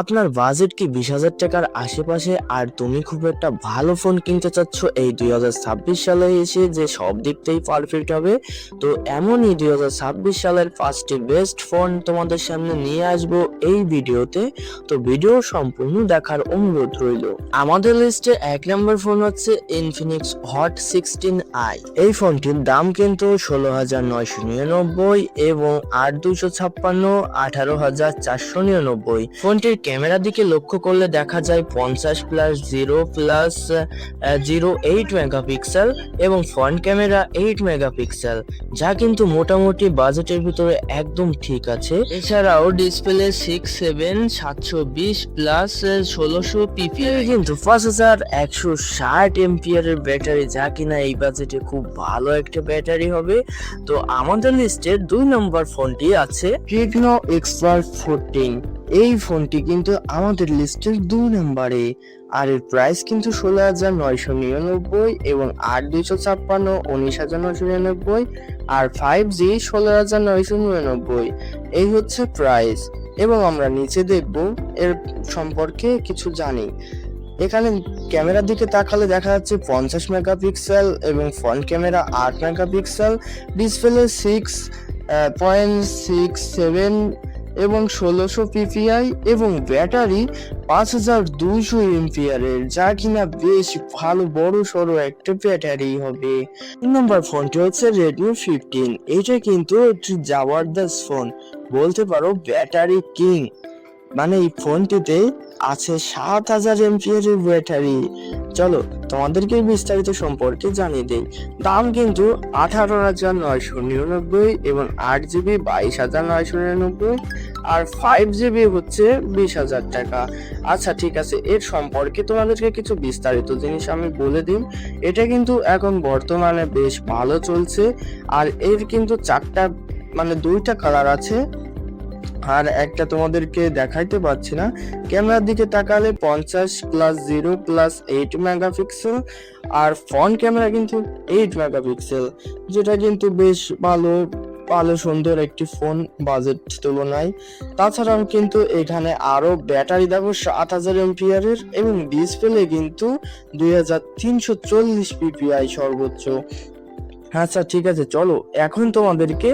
আপনার বাজেট কি 20,000 টাকার আশেপাশে আর তুমি খুব একটা ভালো ফোন কিনতে চাচ্ছ এই 2026 সালে এসে যে সব দিক থেকেই পারফেক্ট হবে। তো এমনই 2026 সালের 5টি বেস্ট ফোন তোমাদের সামনে নিয়ে আসবো এই ভিডিওতে। তো ভিডিও সম্পূর্ণ দেখার অনুরোধ রইল। আমাদের লিস্টে 1 নম্বর ফোন হচ্ছে ইনফিনিক্স হট 16i। এই ফোনটির দাম কিন্তু 16,999 এবং 8,256 18,499। ফোনটির ক্যামেরার দিকে লক্ষ্য করলে দেখা যায় 50+0+0 মেগাপিক্সেল এবং ফ্রন্ট ক্যামেরা 8 মেগাপিক্সেল, যা কিন্তু মোটামুটি বাজেটের ভিতরে একদম ঠিক আছে। এছাড়াও ডিসপ্লে 6/7 620+1600 পিপিআই কিন্তু 5160 এমপিআরের ব্যাটারি, যা কিনা এই বাজেটে খুব ভালো একটা ব্যাটারি হবে। তো আমাদের লিস্টের 2 নম্বর ফোনটি আছে টেকনো এক্সপার্ট 14। এই ফোনটি কিন্তু আমাদের লিস্টের 2 নম্বরে, আর এর প্রাইস কিন্তু 16,999 এবং 8,256 19,999 আর 5G 16,999। এই হচ্ছে প্রাইস। এবং আমরা নিচে দেখব এর সম্পর্কে কিছু জানি। এখানে ক্যামেরার দিকে তাকালে দেখা যাচ্ছে 50 মেগাপিক্সেল এবং ফ্রন্ট ক্যামেরা 8 মেগাপিক্সেল, ডিসপ্লে 6.67 এবং 1600 পিপিআই এবং ব্যাটারি 5200 এমপিআরের, যা কিনা বেশ ভালো বড় সড়ো একটা ব্যাটারি হবে। 3 নম্বর ফোনটি হচ্ছে রেডমি 15। এটা কিন্তু একটি জবরদস্ত ফোন, বলতে পারো ব্যাটারি কিং। মানে এই ফোনটিতে আছে 7000 এমপিআরের ব্যাটারি। চলো তোমাদেরকে বিস্তারিত সম্পর্কে জানিয়ে দেই। দাম কিন্তু 18,999 এবং 8GB 22,999 আর 5GB হচ্ছে 20,000 টাকা। আচ্ছা ঠিক আছে, এর সম্পর্কে তোমাদেরকে কিছু বিস্তারিত জিনিস আমি বলে দিই। এটা কিন্তু এখন বর্তমানে বেশ ভালো চলছে, আর এর কিন্তু 2টা কালার আছে, আর একটা তোমাদেরকে দেখাইতে পাচ্ছি না। ক্যামেরার দিকে তাকালে 50+0+8 মেগাপিক্সেল আর ফ্রন্ট ক্যামেরা কিন্তু 8 মেগাপিক্সেল, যেটা কিন্তু বেশ ভালো সুন্দর একটি ফোন বাজেট তুলনায়। তাছাড়াও কিন্তু এখানে আরো ব্যাটারি দেখো 7000 এমপিআরের এবং ডিসপ্লে কিন্তু 2340 পিপিআই সর্বোচ্চ। আচ্ছা ঠিক আছে, চলো এখন তোমাদেরকে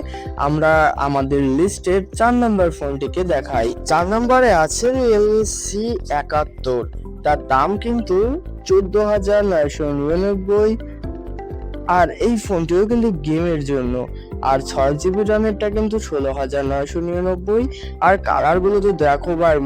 আমরা আমাদের লিস্টের 4 নম্বর ফোনটিকে দেখাই। 4 নম্বরে আছে রিয়েলমি C71। তার দাম কিন্তু 14,999 আর এই ফোনটিও কিন্তু গেমের জন্য। আর 6GB র্যামেরটা কিন্তু 16,999। আর কালার গুলো তো দেখো ভাই,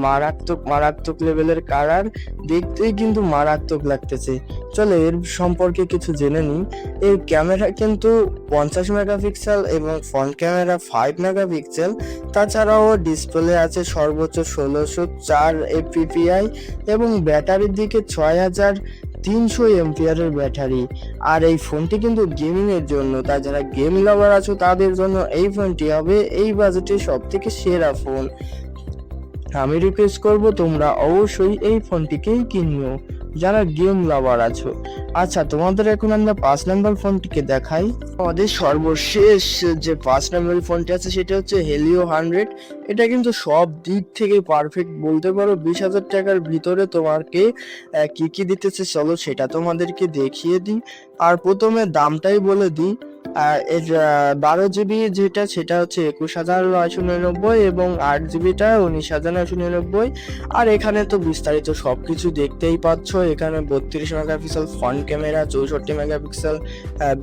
মারাত্মক লেভেলের কালার, দেখতেই কিন্তু মারাত্মক লাগতেছে। চলো এর সম্পর্কে কিছু জেনে নিই। এর ক্যামেরা কিন্তু 50 মেগাপিক্সেল এবং ফ্রন্ট ক্যামেরা 5 মেগাপিক্সেল। তাছাড়াও ডিসপ্লে আছে সর্বোচ্চ 1604 পিপিআই এবং ব্যাটারির দিকে 6300 এমপিআরের ব্যাটারি। আর এই ফোনটি কিন্তু গেমিং এর জন্য, তাই যারা গেম লাভার আছো তাদের জন্য এই ফোনটি হবে এই বাজেটে সবথেকে সেরা ফোন। আমি রিকোয়েস্ট করব তোমরা অবশ্যই এই ফোনটিকেই কিনো যারা গেম লাভার আছো। আচ্ছা তোমাদের এখন আমরা 5 নম্বর ফোনটিকে দেখাই। আমাদের সর্বশেষ যে 5 নম্বর ফোনটি আছে সেটা হচ্ছে হেলিও 100। এটা কিন্তু সব দিক থেকে পারফেক্ট বলতে পারো। 20,000 টাকার ভিতরে তোমাকে কি দিতেছে চলো সেটা তোমাদেরকে দেখিয়ে দিই। আর প্রথমে দামটাই বলে দিই। এর 12GB যেটা সেটা হচ্ছে 21,999 এবং 8GBটা 19,999। আর এখানে তো বিস্তারিত সবকিছু দেখতেই পাচ্ছ। এখানে 32 megapixel front camera, 64 megapixel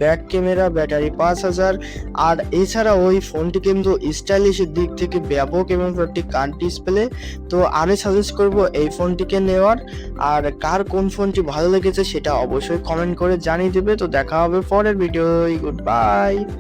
back camera, battery 5000। আর এছাড়া ওই ফোনটি কিন্তু স্টাইলিশের দিক থেকে ব্যাপক এবং একটি কার্ড ডিসপ্লে। তো আমি সাজেস্ট করব এই ফোনটিকে নেওয়ার। আর কার কোন ফোনটি ভালো লেগেছে সেটা অবশ্যই কমেন্ট করে জানিয়ে দেবে। তো দেখা হবে পরের ভিডিও। Good bye.